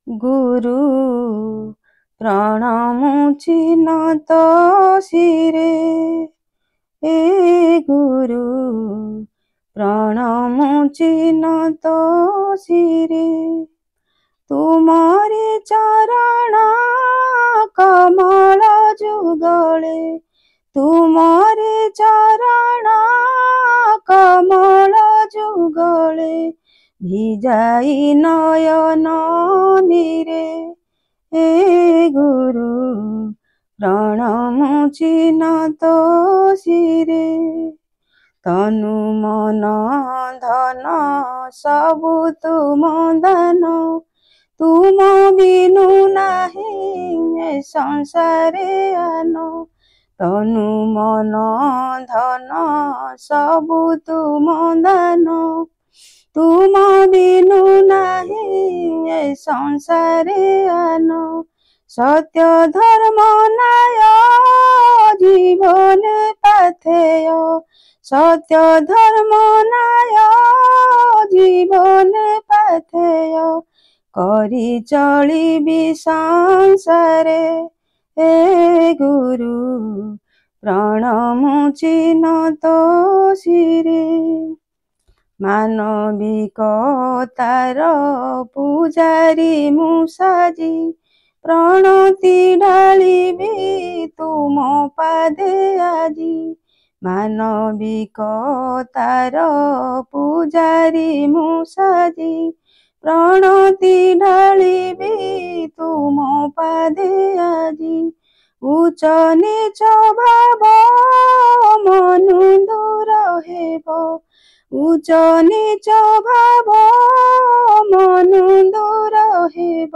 गुरु प्रणामुछि नत शिरे ए गुरु प्रणामुछि नत शिरे तुमारे चरण कमल जुगले तुमारे चरण कमल जुगले भिजाई नयन नीरे हे गुरु प्रणमुछि नत शिरे तनु मन धन सबु तुम दान तुम बिनु नाही संसारे आन तनु मन धन सबु तुम दान तुम बिनु नाही संसारे आन सत्य धर्म न्याय जीवन पाथेय सत्य धर्म न्याय जीवन पाथेय करी चलिबि संसारे हे गुरु प्रणमुछि नत शिरे मानविकतार पूजारी मुसाजी प्रणति ढालिबि तुम पादे आजी मानविकतार पूजारी मुसाजी प्रणति ढालिबि तुम पादे आजी उच्च नीच भाव मनु दूर हेब उच्च नीच भाव मनु दूर हेब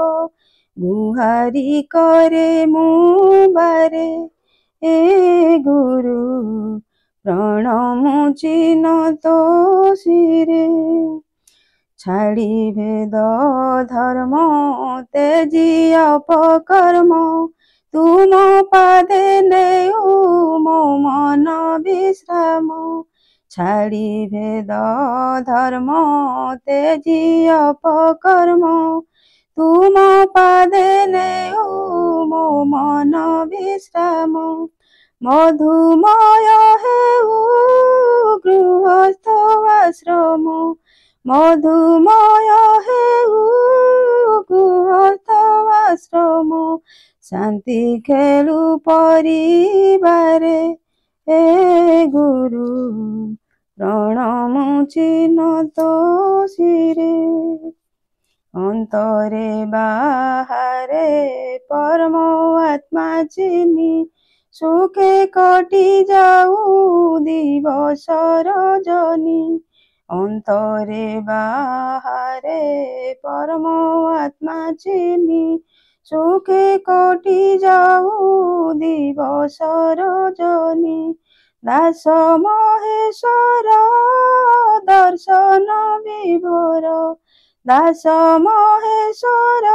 गुहारी करे मुबारे ए गुरु प्रणमुछि नत शिरे छाड़ी भेद धर्म तेजी अपकर्म तुम पादे नेउ मो मन विश्राम छाड़ी भेद धर्म तेजी अपकर्म तुम पादे नेउ मो मन विश्राम मधुमय हेउ गृहस्थ आश्रम मधुमय हेउ गृहस्थ आश्रम शांति खेलु परिवारे हे गुरु प्रणमुछि नत शिरे अंतरे बाहारे परम आत्मा चिनी सुखे कटि जाऊ दिवस रजनी अंतरे बाहारे परम आत्मा चिनी सुखे कटि जाऊ दिवस रजनी दास महेश्वर दर्शन विभोर दास महेश्वर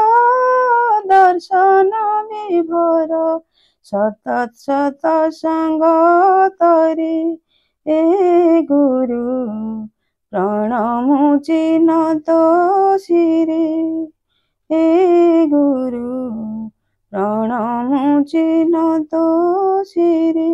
दर्शन विभोर सतत सत संगतरे ए गुरु प्रणमुछि नत शिरे हे गुरु प्रणमुछि नत शिरे।